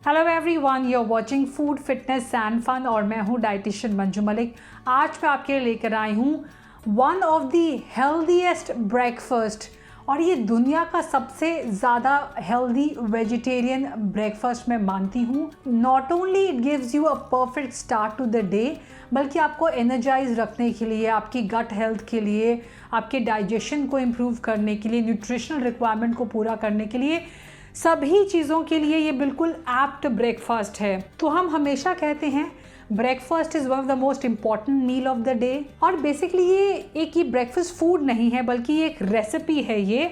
Hello everyone, you are watching food fitness and fun और मैं हूँ डाइटिशियन मंजू मलिक। आज मैं आपके लिए लेकर आई हूँ one of the healthiest breakfast और ये दुनिया का सबसे ज़्यादा हेल्दी वेजिटेरियन ब्रेकफास्ट मैं मानती हूँ। Not only it gives you a perfect start to the day, बल्कि आपको एनर्जाइज रखने के लिए, आपकी गट हेल्थ के लिए, आपके डाइजेशन को इम्प्रूव करने के लिए, न्यूट्रिशनल रिक्वायरमेंट को पूरा करने के लिए, सभी चीज़ों के लिए ये बिल्कुल एप्ट ब्रेकफास्ट है। तो हम हमेशा कहते हैं breakfast is one of the most important meal of the day. और बेसिकली ये ब्रेकफास्ट फूड नहीं है, बल्कि ये एक रेसिपी है, ये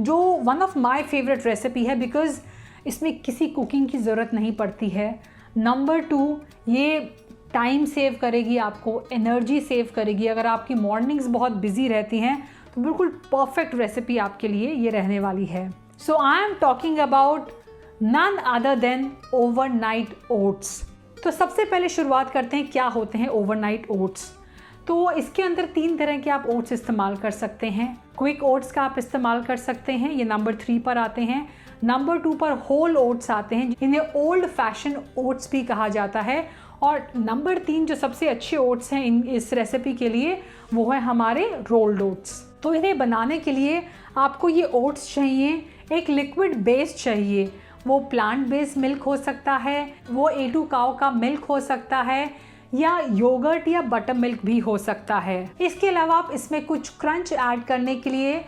जो one of my favourite recipe है, बिकॉज़ इसमें किसी कुकिंग की ज़रूरत नहीं पड़ती है। नंबर 2, ये टाइम सेव करेगी, आपको एनर्जी सेव करेगी। अगर आपकी मॉर्निंग्स बहुत बिजी रहती हैं तो बिल्कुल परफेक्ट रेसिपी आपके लिए ये रहने वाली है। So I am talking about none other than overnight oats। तो सबसे पहले शुरुआत करते हैं क्या होते हैं ओवरनाइट ओट्स। तो इसके अंदर 3 तरह के आप ओट्स इस्तेमाल कर सकते हैं। क्विक ओट्स का आप इस्तेमाल कर सकते हैं, ये नंबर 3 पर आते हैं। नंबर 2 पर होल ओट्स आते हैं, इन्हें ओल्ड फैशन ओट्स भी कहा जाता है। और नंबर 3 जो सबसे अच्छे ओट्स हैं इस रेसिपी के लिए, वो है हमारे रोल्ड ओट्स। तो इन्हें बनाने के लिए आपको ये ओट्स चाहिए, एक लिक्विड बेस चाहिए। वो प्लांट बेस्ड मिल्क हो सकता है, वो A2 काऊ का मिल्क हो सकता है, या योगर्ट या बटर मिल्क भी हो सकता है। इसके अलावा आप इसमें कुछ क्रंच ऐड करने के लिए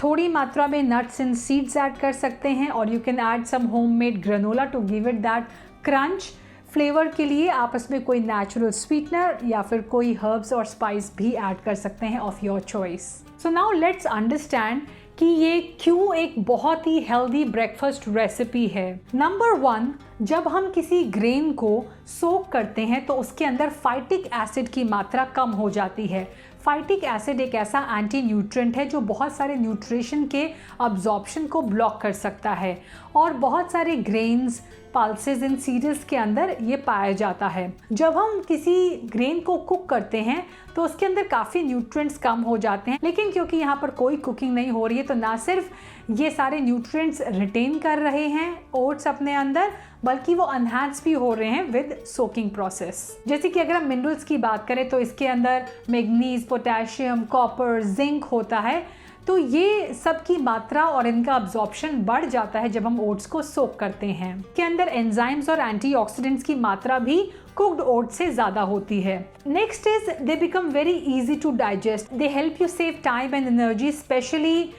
थोड़ी मात्रा में नट्स एंड सीड्स ऐड कर सकते हैं, और you can add some homemade granola to give it that crunch. Flavour के लिए आप इसमें कोई नेचुरल स्वीटनर या फिर कोई हर्ब्स और स्पाइस भी ऐड कर सकते हैं of your choice. So now let's understand कि ये क्यों एक बहुत ही हेल्दी ब्रेकफास्ट रेसिपी है। नंबर 1, जब हम किसी ग्रेन को सोक करते हैं तो उसके अंदर फाइटिक एसिड की मात्रा कम हो जाती है। फाइटिक एसिड एक ऐसा एंटी न्यूट्रिएंट है जो बहुत सारे न्यूट्रिशन के अब्जॉर्प्शन को ब्लॉक कर सकता है, और बहुत सारे ग्रेन्स, पल्सेस एंड सीरियल्स के अंदर ये पाया जाता है। जब हम किसी ग्रेन को कुक करते हैं तो उसके अंदर काफ़ी न्यूट्रिएंट्स कम हो जाते हैं, लेकिन क्योंकि यहाँ पर कोई कुकिंग नहीं हो रही है तो ना सिर्फ ये सारे न्यूट्रिएंट्स रिटेन कर रहे हैं ओट्स अपने अंदर, बल्कि वो एनहांस भी हो रहे हैं विद सोकिंग प्रोसेस। जैसे कि अगर हम मिनरल्स की बात करें तो इसके अंदर मैग्नीज, पोटेशियम, कॉपर, जिंक होता है। तो ये सब की मात्रा और इनका अब्जॉर्प्शन बढ़ जाता है जब हम ओट्स को सोक करते हैं। के अंदर एंजाइम्स और एंटीऑक्सीडेंट्स की मात्रा भी कुक्ड ओट्स से ज़्यादा होती है। Next is they become very easy to digest. They help you save time and energy, specially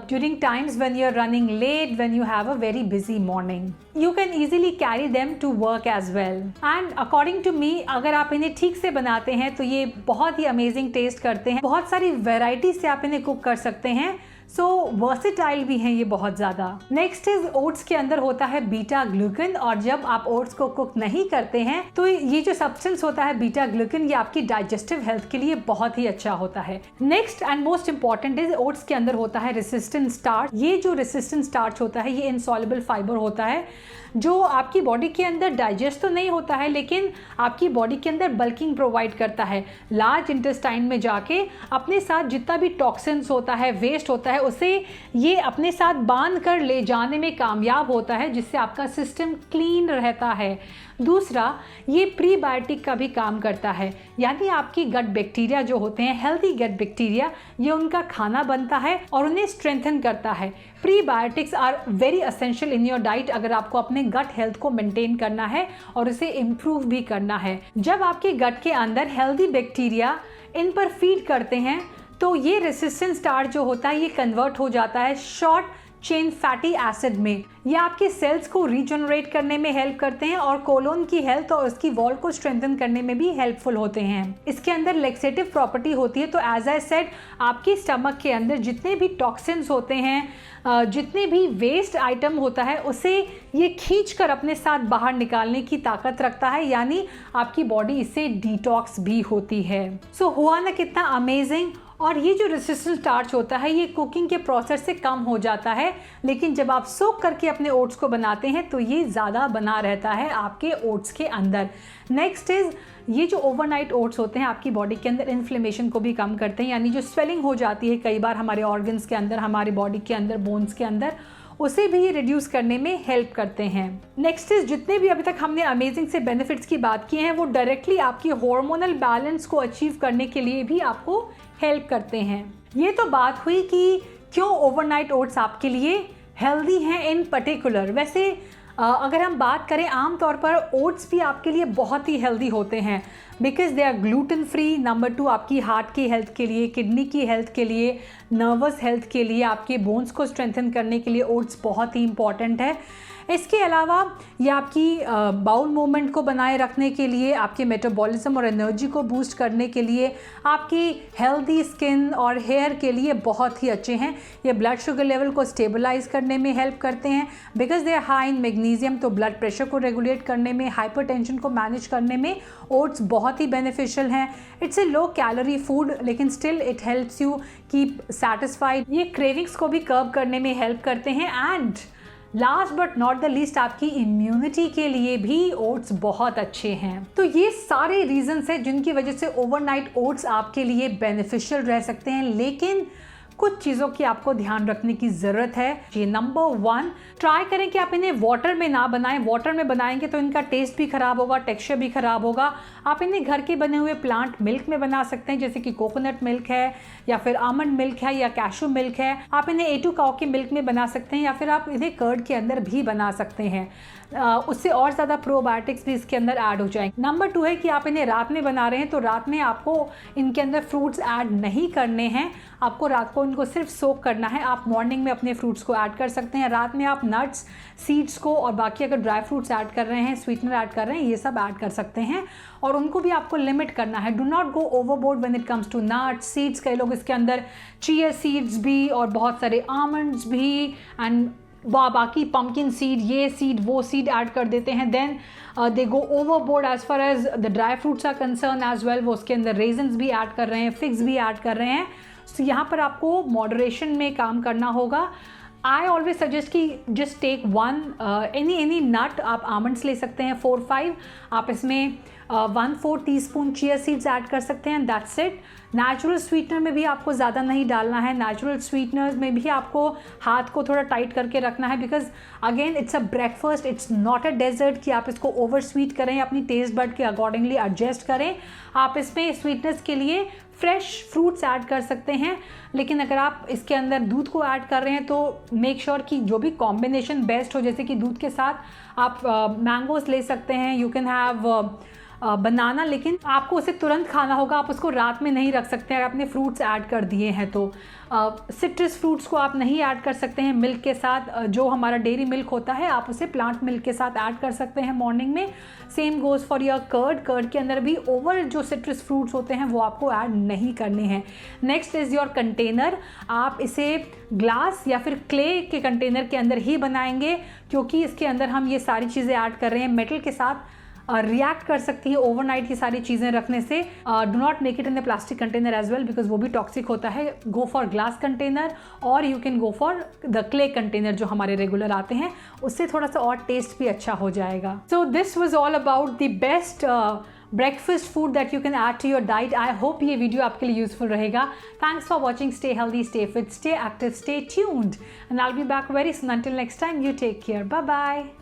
during times when you're running late, when you have a very busy morning. You can easily carry them to work as well. And according to me, अगर आप इन्हें ठीक से बनाते हैं तो ये बहुत ही अमेजिंग टेस्ट करते हैं। बहुत सारी वेराइटी से आप इन्हें कुक कर सकते हैं, सो वर्सेटाइल भी हैं ये बहुत ज़्यादा। नेक्स्ट इज ओट्स के अंदर होता है बीटा ग्लूकन, और जब आप ओट्स को कुक नहीं करते हैं तो ये जो सब्सटेंस होता है बीटा ग्लूकन, ये आपकी डाइजेस्टिव हेल्थ के लिए बहुत ही अच्छा होता है। Next and most important is oats के अंदर होता है रेसिस्टेंट स्टार्च। ये जो रेसिस्टेंट स्टार्च होता है ये इनसॉल्युबल फाइबर होता है, जो आपकी बॉडी के अंदर डाइजेस्ट तो नहीं होता है, लेकिन आपकी बॉडी के अंदर बल्किंग प्रोवाइड करता है। लार्ज इंटेस्टाइन में जाके अपने साथ जितना भी टॉक्सिन्स होता है, वेस्ट होता है, उसे ये अपने साथ बांध कर ले जाने में कामयाब होता है, जिससे आपका सिस्टम क्लीन रहता है। दूसरा, ये प्रीबायोटिक का भी काम करता है, यानी आपकी गट बैक्टीरिया जो होते हैं, हेल्दी गट बैक्टीरिया, ये उनका खाना बनता है और उन्हें स्ट्रेंथन करता है। Prebiotics are very essential in your diet अगर आपको अपने गट हेल्थ को मेंटेन करना है और उसे इम्प्रूव भी करना है। जब आपके गट के अंदर हेल्दी बैक्टीरिया इन पर फीड करते हैं तो ये रेसिस्टेंट स्टार्च जो होता है ये कन्वर्ट हो जाता है शॉर्ट चेन फैटी एसिड में। ये आपके सेल्स को रीजनरेट करने में हेल्प करते हैं और कोलोन की हेल्थ और उसकी वॉल को स्ट्रेंथन करने में भी हेल्पफुल होते हैं। इसके अंदर लेक्सेटिव प्रॉपर्टी होती है, तो एज आई सेड आपके स्टमक के अंदर जितने भी टॉक्सिन्स होते हैं, जितने भी वेस्ट आइटम होता है, उसे ये खींच कर अपने साथ बाहर निकालने की ताकत रखता है, यानी आपकी बॉडी इससे डिटॉक्स भी होती है। सो हुआ ना कितना अमेजिंग। और ये जो रेसिस्टेंट स्टार्च होता है ये कुकिंग के प्रोसेस से कम हो जाता है, लेकिन जब आप सोक करके अपने ओट्स को बनाते हैं तो ये ज़्यादा बना रहता है आपके ओट्स के अंदर। नेक्स्ट इज ये जो ओवरनाइट ओट्स होते हैं आपकी बॉडी के अंदर इन्फ्लेमेशन को भी कम करते हैं, यानी जो स्वेलिंग हो जाती है कई बार हमारे ऑर्गन्स के अंदर, हमारे बॉडी के अंदर, बोन्स के अंदर, उसे भी ये रिड्यूस करने में हेल्प करते हैं। नेक्स्ट इज, जितने भी अभी तक हमने अमेजिंग से बेनिफिट्स की बात की हैं वो डायरेक्टली आपकी हार्मोनल बैलेंस को अचीव करने के लिए भी आपको हेल्प करते हैं। ये तो बात हुई कि क्यों ओवरनाइट ओट्स आपके लिए हेल्दी हैं इन पर्टिकुलर। वैसे अगर हम बात करें आमतौर पर ओट्स भी आपके लिए बहुत ही हेल्दी होते हैं because they are gluten free. Number 2, आपकी हार्ट की हेल्थ के लिए, किडनी की हेल्थ के लिए, नर्वस हेल्थ के लिए, आपके बोन्स को स्ट्रेंथन करने के लिए ओट्स बहुत ही इंपॉर्टेंट है। इसके अलावा ये आपकी बाउल मूवमेंट को बनाए रखने के लिए, आपके मेटाबॉलिज्म और एनर्जी को बूस्ट करने के लिए, आपकी हेल्दी स्किन और हेयर के लिए बहुत ही अच्छे हैं। ये ब्लड शुगर लेवल को स्टेबलाइज करने में हेल्प करते हैं because they are high in magnesium. तो ब्लड प्रेशर को रेगुलेट करने में, हाइपरटेंशन को मैनेज करने में ओट्स बहुत ही बेनिफिशियल हैं। It's a low calorie food लेकिन still it helps you keep satisfied. ये क्रेविंग्स को भी कर्व करने में हेल्प करते हैं। And last but not the least, आपकी इम्यूनिटी के लिए भी ओट्स बहुत अच्छे हैं। तो ये सारे रीजंस हैं जिनकी वजह से ओवरनाइट ओट्स आपके लिए बेनिफिशियल रह सकते हैं। लेकिन कुछ चीज़ों की आपको ध्यान रखने की ज़रूरत है। ये नंबर 1, ट्राई करें कि आप इन्हें वाटर में ना बनाएं। वाटर में बनाएंगे तो इनका टेस्ट भी ख़राब होगा, टेक्सचर भी ख़राब होगा। आप इन्हें घर के बने हुए प्लांट मिल्क में बना सकते हैं, जैसे कि कोकोनट मिल्क है या फिर आमंड मिल्क है या कैशू मिल्क है। आप इन्हें A2 काऊ के मिल्क में बना सकते हैं या फिर आप इन्हें कर्ड के अंदर भी बना सकते हैं। उससे और ज़्यादा प्रोबायोटिक्स भी इसके अंदर ऐड हो जाएंगे। नंबर 2 है कि आप इन्हें रात में बना रहे हैं तो रात में आपको इनके अंदर फ्रूट्स ऐड नहीं करने हैं। आपको रात को इनको सिर्फ सोक करना है। आप मॉर्निंग में अपने फ्रूट्स को ऐड कर सकते हैं। रात में आप नट्स, सीड्स को और बाकी अगर ड्राई फ्रूट्स ऐड कर रहे हैं, स्वीटनर ऐड कर रहे हैं, ये सब ऐड कर सकते हैं। और उनको भी आपको लिमिट करना है। Do not go overboard when it comes to nuts, seeds. कई लोग इसके अंदर चिया सीड्स भी और बहुत सारे आमंड्स भी एंड बाकी पम्पकिन सीड, ये सीड वो सीड ऐड कर देते हैं। Then they go overboard as far as the dry fruits are concern as well. वो उसके अंदर रेजन्स भी ऐड कर रहे हैं, फिग्स भी ऐड कर रहे हैं। तो यहाँ पर आपको मॉडरेशन में काम करना होगा। आई ऑलवेज सजेस्ट कि जस्ट टेक वन एनी नट। आप आमंड्स ले सकते हैं 4-5। आप इसमें 1/4 टीस्पून चिया सीड्स ऐड कर सकते हैं। That's it. नेचुरल स्वीटनर में भी आपको ज़्यादा नहीं डालना है। नेचुरल स्वीटनर्स में भी आपको हाथ को थोड़ा टाइट करके रखना है because again it's a breakfast, it's not a dessert कि आप इसको ओवर स्वीट करें। अपनी टेस्ट बड के अकॉर्डिंगली एडजस्ट करें। आप इसमें स्वीटनेस के लिए फ्रेश फ्रूट्स ऐड कर सकते हैं, लेकिन अगर आप इसके अंदर दूध को ऐड कर रहे हैं तो मेक श्योर कि जो भी कॉम्बिनेशन बेस्ट हो, जैसे कि दूध के साथ आप मैंगोस ले सकते हैं, यू कैन हैव बनाना, लेकिन आपको उसे तुरंत खाना होगा। आप उसको रात में नहीं रख सकते अगर आपने फ्रूट्स ऐड कर दिए हैं तो। सिट्रस फ्रूट्स को आप नहीं ऐड कर सकते हैं मिल्क के साथ। जो हमारा डेयरी मिल्क होता है आप उसे प्लांट मिल्क के साथ ऐड कर सकते हैं मॉर्निंग में। Same goes for your curd. Curd के अंदर भी ओवर जो सिट्रस फ्रूट्स होते हैं वो आपको ऐड नहीं करने हैं। Next is your container. आप इसे ग्लास या फिर क्ले के कंटेनर के अंदर ही बनाएंगे क्योंकि इसके अंदर हम ये सारी चीज़ें ऐड कर रहे हैं। मेटल के साथ रिएक्ट कर सकती है ओवरनाइट ये सारी चीज़ें रखने से। Do not make it in the plastic container as well because वो भी टॉक्सिक होता है। गो फॉर ग्लास कंटेनर और you can go for the clay container जो हमारे रेगुलर आते हैं, उससे थोड़ा सा और टेस्ट भी अच्छा हो जाएगा। So this was all about the best breakfast food that you can add to your diet. I hope ये वीडियो आपके लिए यूजफुल रहेगा. Thanks for watching. Stay healthy, stay fit, stay active, stay tuned, and I'll be back very soon. Until next time, you take care. Bye bye.